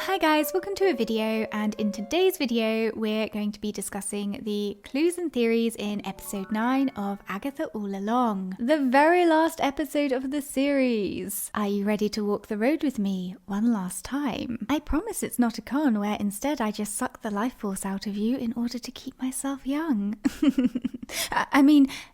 Hi guys, welcome to a video, and in today's video we're going to be discussing the clues and theories in episode 9 of Agatha All Along, the very last episode of the series. Are you ready to walk the road with me one last time? I promise it's not a con where instead I just suck the life force out of you in order to keep myself young.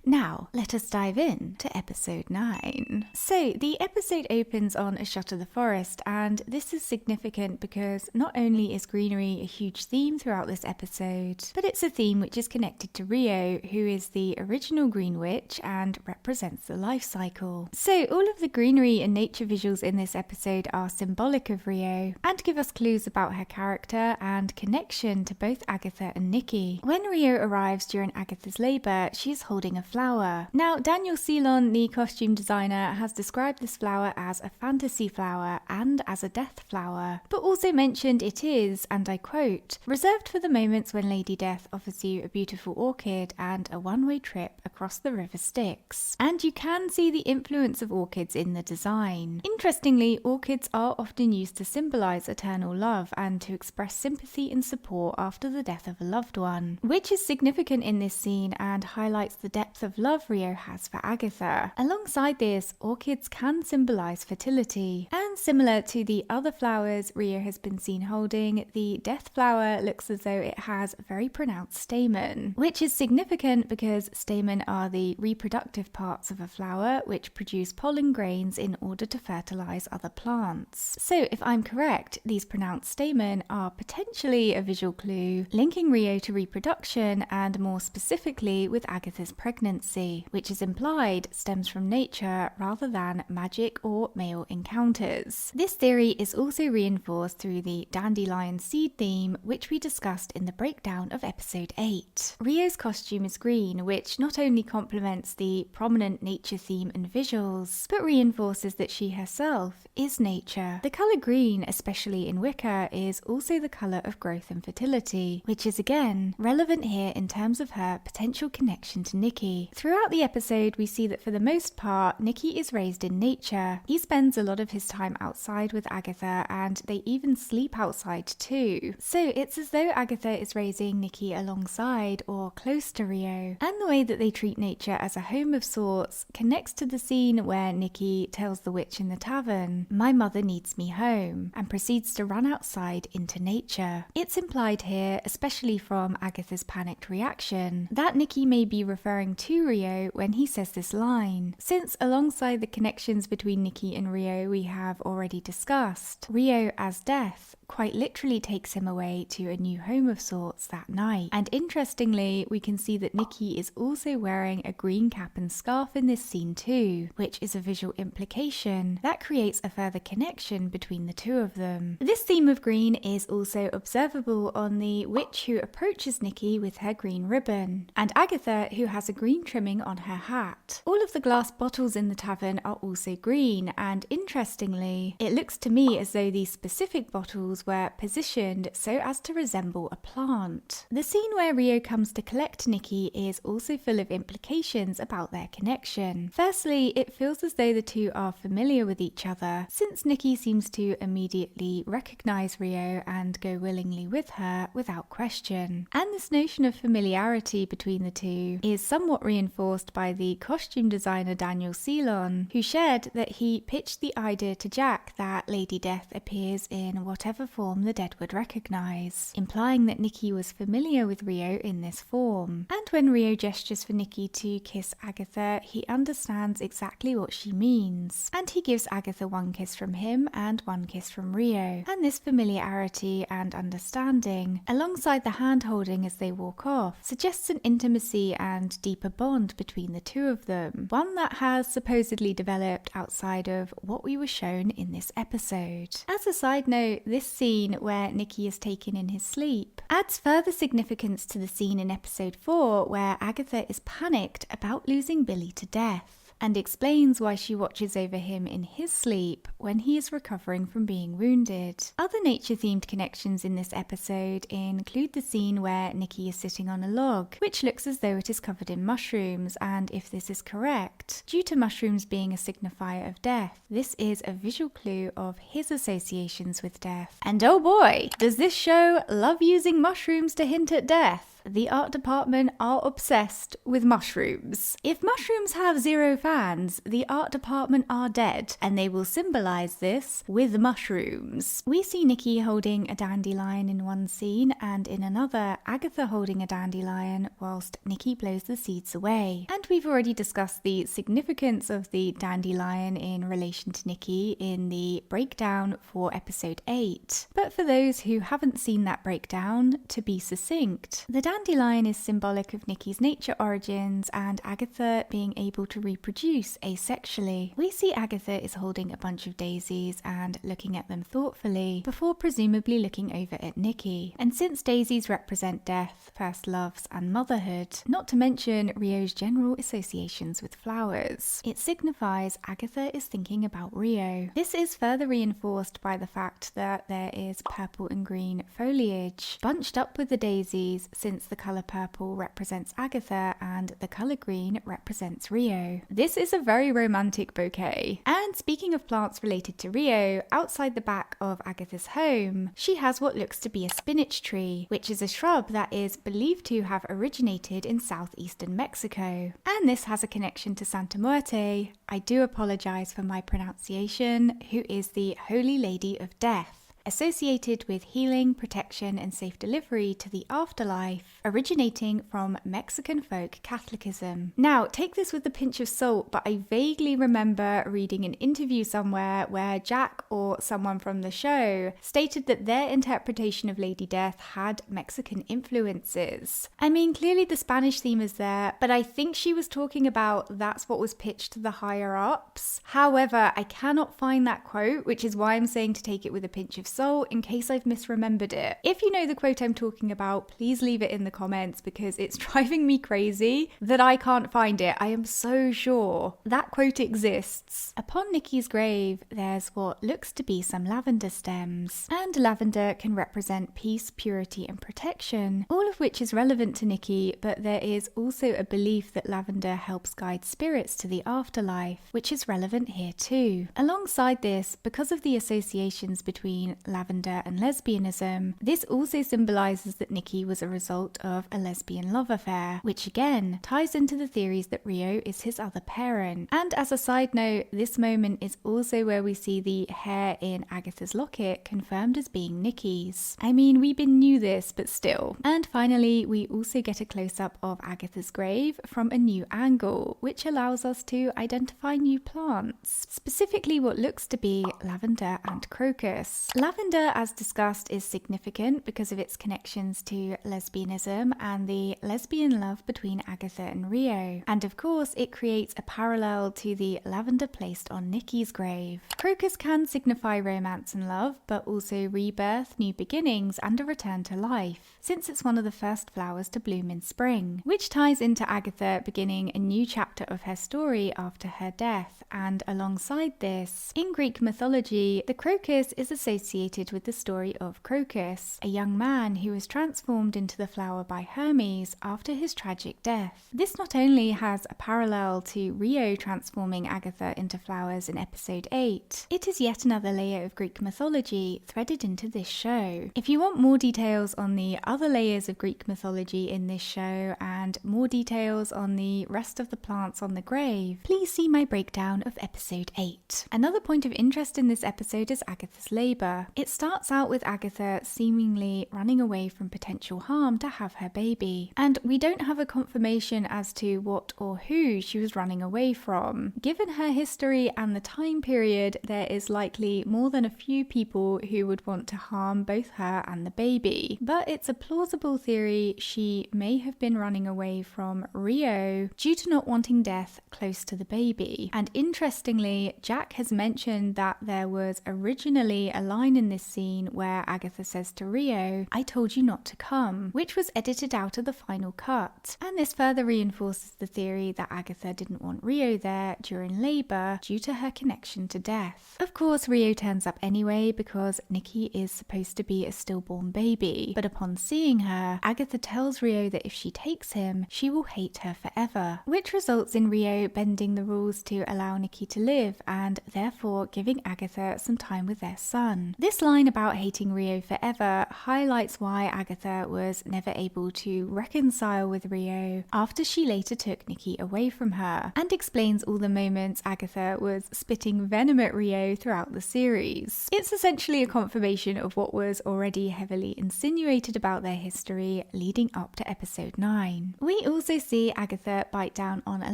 Now let us dive in to episode 9. So the episode opens on a shot of the forest, and this is significant because not only is greenery a huge theme throughout this episode, but it's a theme which is connected to Rio, who is the original Green Witch and represents the life cycle. So all of the greenery and nature visuals in this episode are symbolic of Rio and give us clues about her character and connection to both Agatha and Nikki. When Rio arrives during Agatha's labour, she is holding a flower. Now, Daniel Ceylon, the costume designer, has described this flower as a fantasy flower and as a death flower, but also mentioned it is, and I quote, reserved for the moments when Lady Death offers you a beautiful orchid and a one-way trip across the river Styx. And you can see the influence of orchids in the design. Interestingly, orchids are often used to symbolise eternal love and to express sympathy and support after the death of a loved one, which is significant in this scene and highlights the depth of love Rio has for Agatha. Alongside this, orchids can symbolise fertility, and similar to the other flowers Rio has been seen holding, the death flower looks as though it has a very pronounced stamen, which is significant because stamen are the reproductive parts of a flower which produce pollen grains in order to fertilise other plants. So if I'm correct, these pronounced stamen are potentially a visual clue linking Rio to reproduction, and more specifically with Agatha's pregnancy, which is implied stems from nature rather than magic or male encounters. This theory is also reinforced through the dandelion seed theme, which we discussed in the breakdown of episode 8. Rio's costume is green, which not only complements the prominent nature theme and visuals, but reinforces that she herself is nature. The colour green, especially in Wicca, is also the colour of growth and fertility, which is again relevant here in terms of her potential connection to Nikki. Throughout the episode, we see that for the most part, Nikki is raised in nature. He spends a lot of his time outside with Agatha, and they even sleep outside too. So it's as though Agatha is raising Nikki alongside or close to Rio. And the way that they treat nature as a home of sorts connects to the scene where Nikki tells the witch in the tavern, "My mother needs me home," and proceeds to run outside into nature. It's implied here, especially from Agatha's panicked reaction, that Nikki may be referring to Rio when he says this line, since alongside the connections between Nikki and Rio we have already discussed, Rio as death quite literally takes him away to a new home of sorts that night. And interestingly, we can see that Nikki is also wearing a green cap and scarf in this scene too, which is a visual implication that creates a further connection between the two of them. This theme of green is also observable on the witch who approaches Nikki with her green ribbon, and Agatha who has a green trimming on her hat. All of the glass bottles in the tavern are also green, and interestingly, it looks to me as though these specific bottles were positioned so as to resemble a plant. The scene where Rio comes to collect Nikki is also full of implications about their connection. Firstly, it feels as though the two are familiar with each other, since Nikki seems to immediately recognise Rio and go willingly with her without question. And this notion of familiarity between the two is somewhat reinforced by the costume designer Daniel Ceylon, who shared that he pitched the idea to Jack that Lady Death appears in whatever form the dead would recognise, implying that Nikki was familiar with Rio in this form. And when Rio gestures for Nikki to kiss Agatha, he understands exactly what she means, and he gives Agatha one kiss from him and one kiss from Rio. And this familiarity and understanding, alongside the hand-holding as they walk off, suggests an intimacy and deeper bond between the two of them, one that has supposedly developed outside of what we were shown in this episode. As a side note, this scene where Nikki is taken in his sleep adds further significance to the scene in episode 4 where Agatha is panicked about losing Billy to death. and explains why she watches over him in his sleep when he is recovering from being wounded. Other nature-themed connections in this episode include the scene where Nikki is sitting on a log, which looks as though it is covered in mushrooms, and if this is correct, due to mushrooms being a signifier of death, this is a visual clue of his associations with death. And oh boy, does this show love using mushrooms to hint at death. The art department are obsessed with mushrooms. If mushrooms have 0 fans, the art department are dead, and they will symbolize this with mushrooms. We see Nikki holding a dandelion in one scene, and in another, Agatha holding a dandelion whilst Nikki blows the seeds away. And we've already discussed the significance of the dandelion in relation to Nikki in the breakdown for episode 8. But for those who haven't seen that breakdown, to be succinct, the dandelion is symbolic of Nikki's nature origins and Agatha being able to reproduce asexually. We see Agatha is holding a bunch of daisies and looking at them thoughtfully before presumably looking over at Nikki. And since daisies represent death, first loves and motherhood, not to mention Rio's general associations with flowers, it signifies Agatha is thinking about Rio. This is further reinforced by the fact that there is purple and green foliage bunched up with the daisies, since the colour purple represents Agatha and the colour green represents Rio. This is a very romantic bouquet. And speaking of plants related to Rio, outside the back of Agatha's home, she has what looks to be a spinach tree, which is a shrub that is believed to have originated in southeastern Mexico. And this has a connection to Santa Muerte, I do apologise for my pronunciation, who is the Holy Lady of Death, associated with healing, protection, and safe delivery to the afterlife, originating from Mexican folk Catholicism. Now, take this with a pinch of salt, but I vaguely remember reading an interview somewhere where Jack or someone from the show stated that their interpretation of Lady Death had Mexican influences. I mean, clearly the Spanish theme is there, but I think she was talking about that's what was pitched to the higher ups. However, I cannot find that quote, which is why I'm saying to take it with a pinch of salt in case I've misremembered it. If you know the quote I'm talking about, please leave it in the comments because it's driving me crazy that I can't find it. I am so sure that quote exists. Upon Nikki's grave, there's what looks to be some lavender stems, and lavender can represent peace, purity, and protection, all of which is relevant to Nikki, but there is also a belief that lavender helps guide spirits to the afterlife, which is relevant here too. Alongside this, because of the associations between lavender and lesbianism, this also symbolizes that Nikki was a result of a lesbian love affair, which again ties into the theories that Rio is his other parent. And as a side note, this moment is also where we see the hair in Agatha's locket confirmed as being Nikki's. I mean, we knew this, but still. And finally, we also get a close-up of Agatha's grave from a new angle, which allows us to identify new plants, specifically what looks to be lavender and crocus. Lavender, as discussed, is significant because of its connections to lesbianism and the lesbian love between Agatha and Rio. And of course, it creates a parallel to the lavender placed on Nikki's grave. Crocus can signify romance and love, but also rebirth, new beginnings, and a return to life, since it's one of the first flowers to bloom in spring, which ties into Agatha beginning a new chapter of her story after her death. And alongside this, in Greek mythology, the crocus is associated with the story of Crocus, a young man who was transformed into the flower by Hermes after his tragic death. This not only has a parallel to Rio transforming Agatha into flowers in episode 8, it is yet another layer of Greek mythology threaded into this show. If you want more details on the other layers of Greek mythology in this show and more details on the rest of the plants on the grave, please see my breakdown of episode 8. Another point of interest in this episode is Agatha's labour. It starts out with Agatha seemingly running away from potential harm to have her baby, and we don't have a confirmation as to what or who she was running away from. Given her history and the time period, there is likely more than a few people who would want to harm both her and the baby, but it's a plausible theory she may have been running away from Rio due to not wanting death close to the baby. And interestingly, Jack has mentioned that there was originally a line in in this scene where Agatha says to Rio, "I told you not to come," which was edited out of the final cut. And this further reinforces the theory that Agatha didn't want Rio there during labour due to her connection to death. Of course, Rio turns up anyway because Nikki is supposed to be a stillborn baby, but upon seeing her, Agatha tells Rio that if she takes him, she will hate her forever, which results in Rio bending the rules to allow Nikki to live and therefore giving Agatha some time with their son. This line about hating Rio forever highlights why Agatha was never able to reconcile with Rio after she later took Nikki away from her, and explains all the moments Agatha was spitting venom at Rio throughout the series. It's essentially a confirmation of what was already heavily insinuated about their history leading up to episode 9. We also see Agatha bite down on a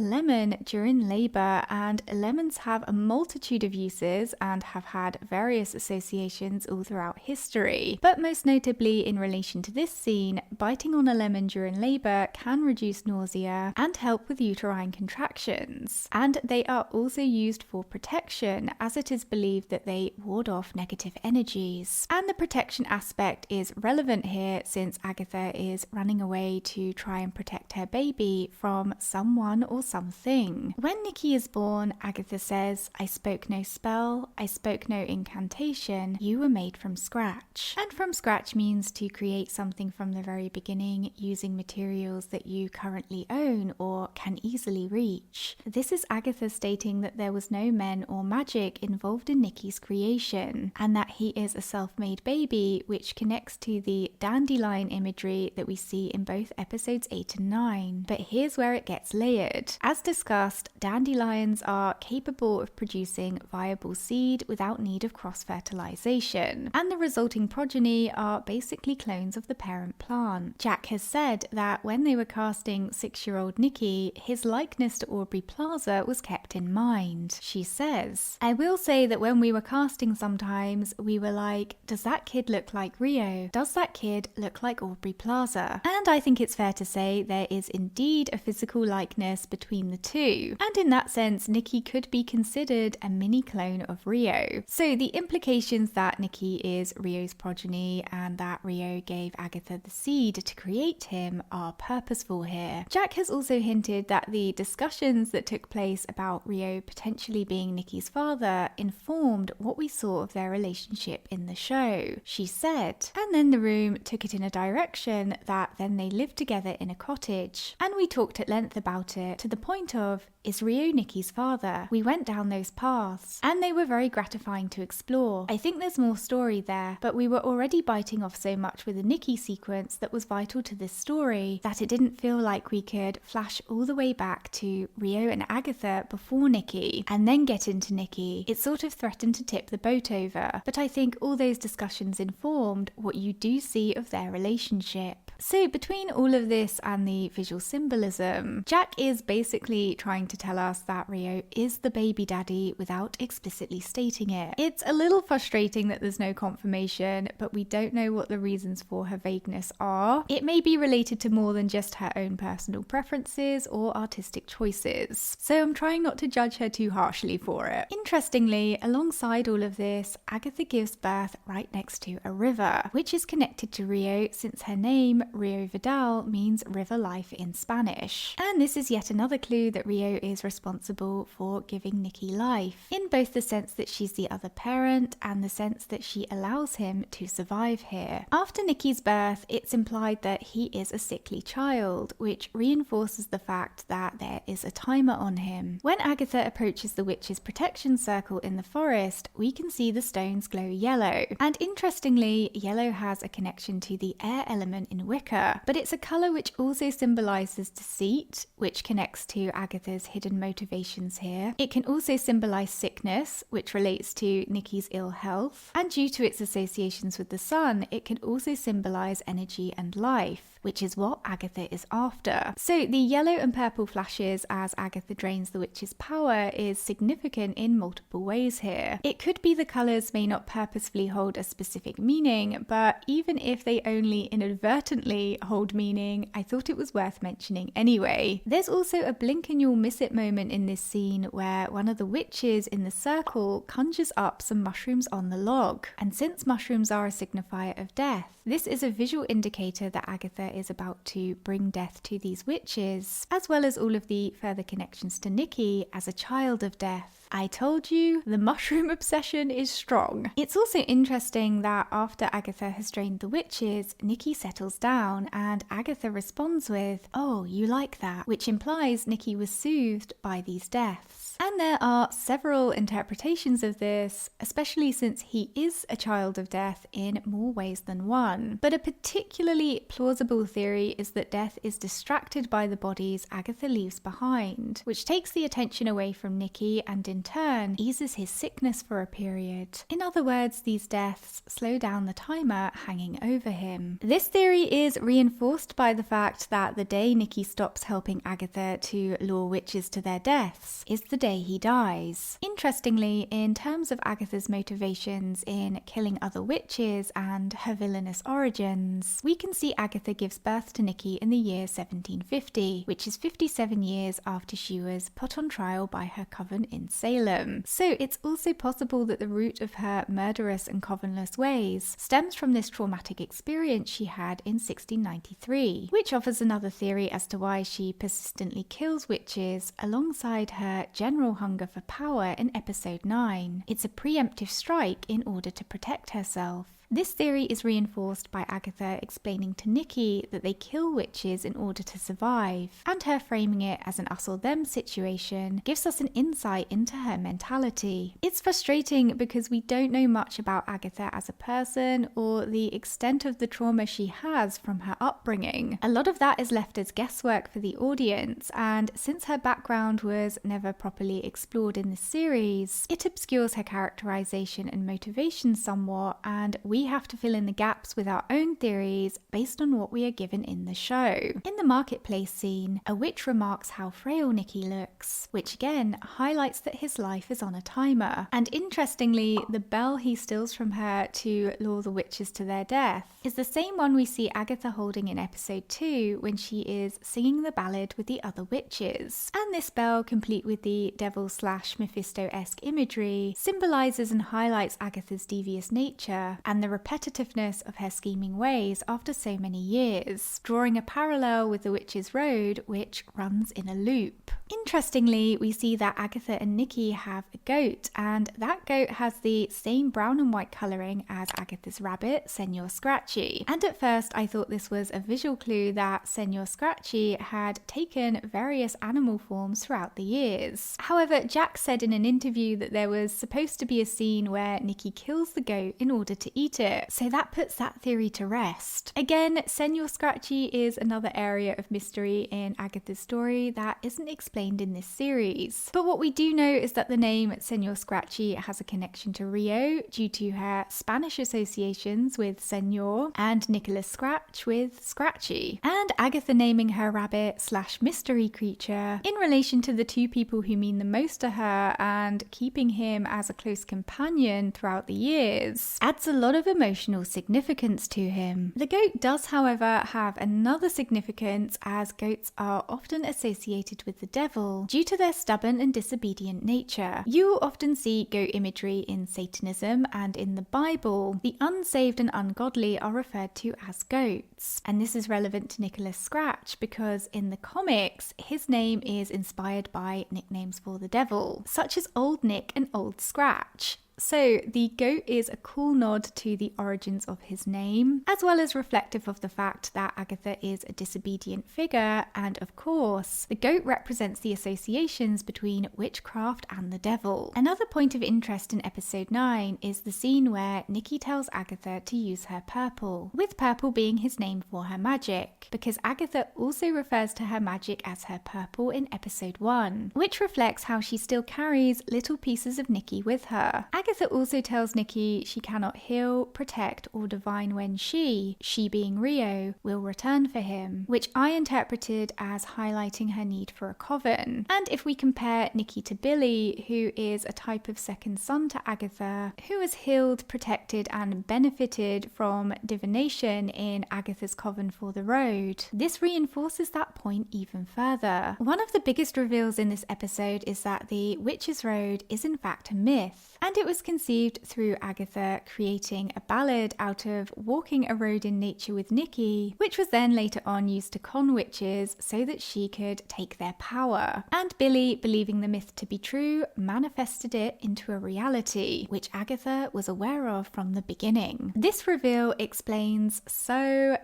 lemon during labour, and lemons have a multitude of uses and have had various associations all throughout history. But most notably in relation to this scene, biting on a lemon during labour can reduce nausea and help with uterine contractions. And they are also used for protection, as it is believed that they ward off negative energies. And the protection aspect is relevant here since Agatha is running away to try and protect her baby from someone or something. When Nikki is born, Agatha says, "I spoke no spell, I spoke no incantation, you were made from scratch." And from scratch means to create something from the very beginning using materials that you currently own or can easily reach. This is Agatha stating that there was no men or magic involved in Nikki's creation, and that he is a self-made baby, which connects to the dandelion imagery that we see in both episodes 8 and 9. But here's where it gets layered. As discussed, dandelions are capable of producing viable seed without need of cross-fertilization, and the resulting progeny are basically clones of the parent plant. Jack has said that when they were casting 6-year-old Nikki, his likeness to Aubrey Plaza was kept in mind. She says, "I will say that when we were casting sometimes, we were like, does that kid look like Rio? Does that kid look like Aubrey Plaza?" And I think it's fair to say there is indeed a physical likeness between the two. And in that sense, Nikki could be considered a mini clone of Rio. So the implications that Nikki is Rio's progeny and that Rio gave Agatha the seed to create him are purposeful here. Jack has also hinted that the discussions that took place about Rio potentially being Nikki's father informed what we saw of their relationship in the show. She said, "And then the room took it in a direction that then they lived together in a cottage. And we talked at length about it to the point of, is Rio Nikki's father? We went down those paths and they were very gratifying to explore. I think there's more story there, but we were already biting off so much with the Nikki sequence that was vital to this story that it didn't feel like we could flash all the way back to Rio and Agatha before Nikki and then get into Nikki. It sort of threatened to tip the boat over, but I think all those discussions informed what you do see of their relationship." So between all of this and the visual symbolism, Jack is basically trying to tell us that Rio is the baby daddy without explicitly stating it. It's a little frustrating that there's no confirmation, but we don't know what the reasons for her vagueness are. It may be related to more than just her own personal preferences or artistic choices, so I'm trying not to judge her too harshly for it. Interestingly, alongside all of this, Agatha gives birth right next to a river, which is connected to Rio since her name, Rio Vidal, means river life in Spanish. And this is yet another clue that Rio is responsible for giving Nikki life, in both the sense that she's the other parent and the sense that she allows him to survive here. After Nikki's birth, it's implied that he is a sickly child, which reinforces the fact that there is a timer on him. When Agatha approaches the witch's protection circle in the forest, we can see the stones glow yellow. And interestingly, yellow has a connection to the air element in Wicca, but it's a colour which also symbolises deceit, which connects to Agatha's hidden motivations here. It can also symbolise sickness, which relates to Nikki's ill health, and due to its associations with the sun, it can also symbolise energy and life, which is what Agatha is after. So the yellow and purple flashes as Agatha drains the witch's power is significant in multiple ways here. It could be the colours may not purposefully hold a specific meaning, but even if they only inadvertently hold meaning, I thought it was worth mentioning anyway. There's also a blink and you'll miss it moment in this scene where one of the witches in the circle conjures up some mushrooms on the log. And since mushrooms are a signifier of death, this is a visual indicator that Agatha is about to bring death to these witches, as well as all of the further connections to Nikki as a child of death. I told you, the mushroom obsession is strong. It's also interesting that after Agatha has drained the witches, Nikki settles down and Agatha responds with, "Oh, you like that," which implies Nikki was soothed by these deaths. And there are several interpretations of this, especially since he is a child of death in more ways than one. But a particularly plausible theory is that death is distracted by the bodies Agatha leaves behind, which takes the attention away from Nikki and in turn eases his sickness for a period. In other words, these deaths slow down the timer hanging over him. This theory is reinforced by the fact that the day Nikki stops helping Agatha to lure witches to their deaths is the day he dies. Interestingly, in terms of Agatha's motivations in killing other witches and her villainous origins, we can see Agatha gives birth to Nikki in the year 1750, which is 57 years after she was put on trial by her coven in Salem. So it's also possible that the root of her murderous and covenless ways stems from this traumatic experience she had in 1693, which offers another theory as to why she persistently kills witches alongside her general hunger for power in episode 9. It's a preemptive strike in order to protect herself. This theory is reinforced by Agatha explaining to Nikki that they kill witches in order to survive, and her framing it as an us or them situation gives us an insight into her mentality. It's frustrating because we don't know much about Agatha as a person or the extent of the trauma she has from her upbringing. A lot of that is left as guesswork for the audience, and since her background was never properly explored in the series, it obscures her characterization and motivation somewhat, and we have to fill in the gaps with our own theories based on what we are given in the show. In the marketplace scene, a witch remarks how frail Nikki looks, which again highlights that his life is on a timer. And interestingly, the bell he steals from her to lure the witches to their death is the same one we see Agatha holding in episode 2 when she is singing the ballad with the other witches. And this bell, complete with the devil/Mephisto-esque imagery, symbolizes and highlights Agatha's devious nature and the repetitiveness of her scheming ways after so many years, drawing a parallel with the Witch's Road, which runs in a loop. Interestingly, we see that Agatha and Nikki have a goat, and that goat has the same brown and white colouring as Agatha's rabbit, Senor Scratchy. And at first I thought this was a visual clue that Senor Scratchy had taken various animal forms throughout the years. However, Jack said in an interview that there was supposed to be a scene where Nikki kills the goat in order to eat it, so that puts that theory to rest. Again, Senor Scratchy is another area of mystery in Agatha's story that isn't explained in this series. But what we do know is that the name Senor Scratchy has a connection to Rio due to her Spanish associations with Senor and Nicholas Scratch with Scratchy, and Agatha naming her rabbit/mystery creature in relation to the two people who mean the most to her and keeping him as a close companion throughout the years adds a lot of emotional significance to him. The goat does, however, have another significance, as goats are often associated with the devil due to their stubborn and disobedient nature. You will often see goat imagery in Satanism, and in the Bible, the unsaved and ungodly are referred to as goats. And this is relevant to Nicholas Scratch because in the comics, his name is inspired by nicknames for the devil, such as Old Nick and Old Scratch. So the goat is a cool nod to the origins of his name, as well as reflective of the fact that Agatha is a disobedient figure, and of course, the goat represents the associations between witchcraft and the devil. Another point of interest in episode 9 is the scene where Nikki tells Agatha to use her purple, with purple being his name for her magic, because Agatha also refers to her magic as her purple in episode 1, which reflects how she still carries little pieces of Nikki with her. Agatha also tells Nikki she cannot heal, protect, or divine when she being Rio, will return for him, which I interpreted as highlighting her need for a coven. And if we compare Nikki to Billy, who is a type of second son to Agatha, who has healed, protected, and benefited from divination in Agatha's coven for the road, this reinforces that point even further. One of the biggest reveals in this episode is that the Witch's Road is in fact a myth, and it was was conceived through Agatha creating a ballad out of walking a road in nature with Nikki, which was then later on used to con witches so that she could take their power. And Billy, believing the myth to be true, manifested it into a reality, which Agatha was aware of from the beginning. This reveal explains so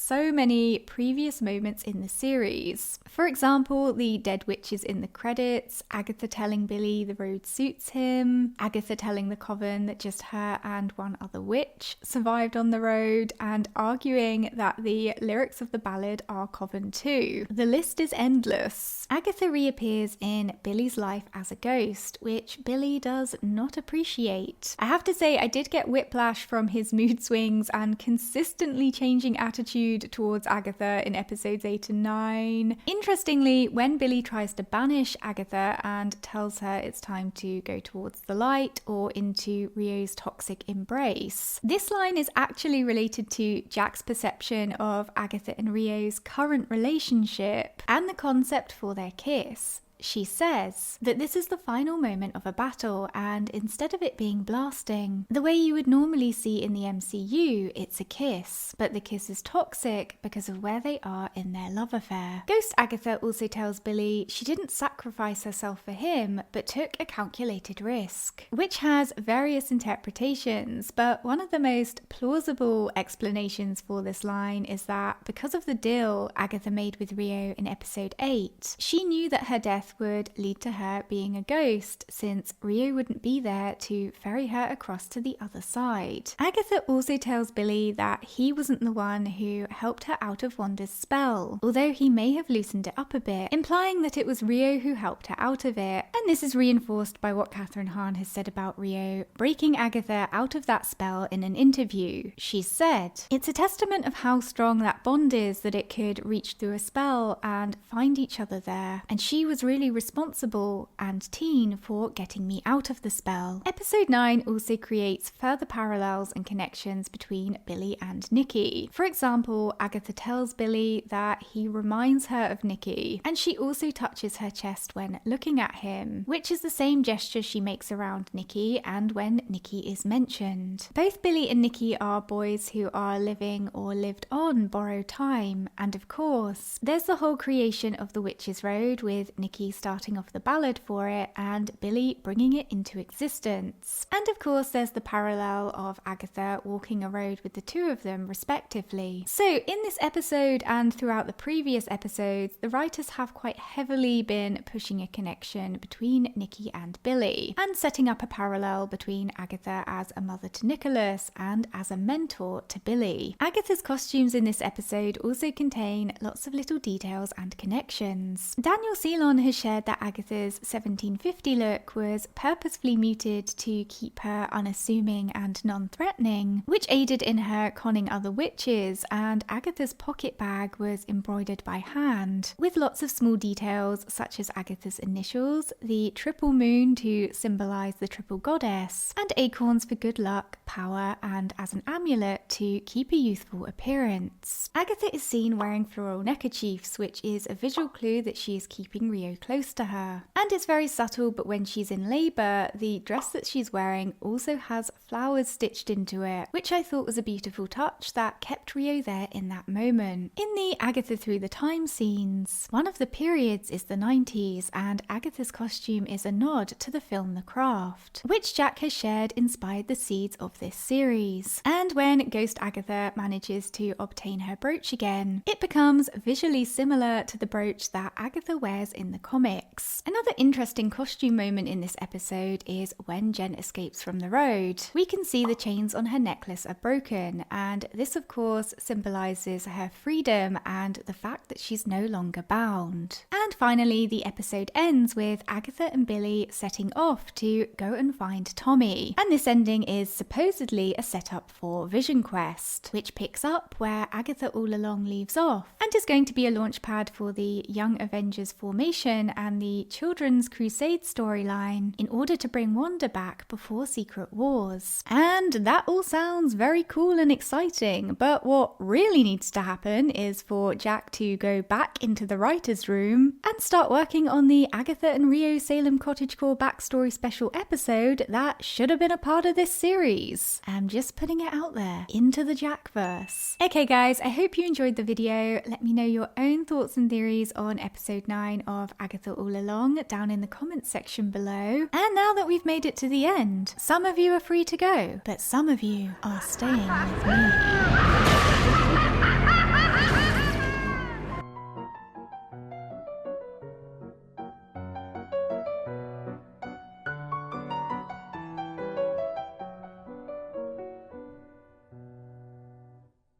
many previous moments in the series. For example, the dead witches in the credits, Agatha telling Billy the road suits him, Agatha telling the coven that just her and one other witch survived on the road, and arguing that the lyrics of the ballad are coven too. The list is endless. Agatha reappears in Billy's life as a ghost, which Billy does not appreciate. I have to say, I did get whiplash from his mood swings and consistently changing attitude towards Agatha in episodes 8 and 9. Interestingly, when Billy tries to banish Agatha and tells her it's time to go towards the light or into Rio's toxic embrace, this line is actually related to Jack's perception of Agatha and Rio's current relationship and the concept for their kiss. She says that this is the final moment of a battle, and instead of it being blasting, the way you would normally see in the MCU, it's a kiss, but the kiss is toxic because of where they are in their love affair. Ghost Agatha also tells Billy she didn't sacrifice herself for him, but took a calculated risk, which has various interpretations, but one of the most plausible explanations for this line is that because of the deal Agatha made with Rio in episode 8, she knew that her death would lead to her being a ghost, since Rio wouldn't be there to ferry her across to the other side. Agatha also tells Billy that he wasn't the one who helped her out of Wanda's spell, although he may have loosened it up a bit, implying that it was Rio who helped her out of it. And this is reinforced by what Kathryn Hahn has said about Rio breaking Agatha out of that spell in an interview. She said, "It's a testament of how strong that bond is that it could reach through a spell and find each other there, and she was really responsible and teen for getting me out of the spell." Episode 9 also creates further parallels and connections between Billy and Nikki. For example, Agatha tells Billy that he reminds her of Nikki, and she also touches her chest when looking at him, which is the same gesture she makes around Nikki and when Nikki is mentioned. Both Billy and Nikki are boys who are living or lived on borrowed time, and of course, there's the whole creation of the Witch's Road with Nikki starting off the ballad for it and Billy bringing it into existence. And of course there's the parallel of Agatha walking a road with the two of them respectively. So in this episode and throughout the previous episodes, the writers have quite heavily been pushing a connection between Nikki and Billy and setting up a parallel between Agatha as a mother to Nicholas and as a mentor to Billy. Agatha's costumes in this episode also contain lots of little details and connections. Daniel Ceylon has shared that Agatha's 1750 look was purposefully muted to keep her unassuming and non-threatening, which aided in her conning other witches, and Agatha's pocket bag was embroidered by hand, with lots of small details such as Agatha's initials, the triple moon to symbolise the triple goddess, and acorns for good luck, power, and as an amulet to keep a youthful appearance. Agatha is seen wearing floral neckerchiefs, which is a visual clue that she is keeping Rio close to her. And it's very subtle, but when she's in labour, the dress that she's wearing also has flowers stitched into it, which I thought was a beautiful touch that kept Rio there in that moment. In the Agatha Through the Time scenes, one of the periods is the 90s, and Agatha's costume is a nod to the film The Craft, which Jack has shared inspired the seeds of this series. And when Ghost Agatha manages to obtain her brooch again, it becomes visually similar to the brooch that Agatha wears in the comics. Another interesting costume moment in this episode is when Jen escapes from the road. We can see the chains on her necklace are broken, and this of course symbolises her freedom and the fact that she's no longer bound. And finally, the episode ends with Agatha and Billy setting off to go and find Tommy. And this ending is supposedly a setup for Vision Quest, which picks up where Agatha all along leaves off, and is going to be a launch pad for the Young Avengers formation and the Children's Crusade storyline in order to bring Wanda back before Secret Wars. And that all sounds very cool and exciting, but what really needs to happen is for Jack to go back into the writer's room and start working on the Agatha and Rio Salem Cottagecore backstory special episode that should have been a part of this series. I'm just putting it out there into the Jackverse. Okay guys, I hope you enjoyed the video. Let me know your own thoughts and theories on episode 9 of Agatha All Along down in the comments section below. And now that we've made it to the end, some of you are free to go, but some of you are staying with me.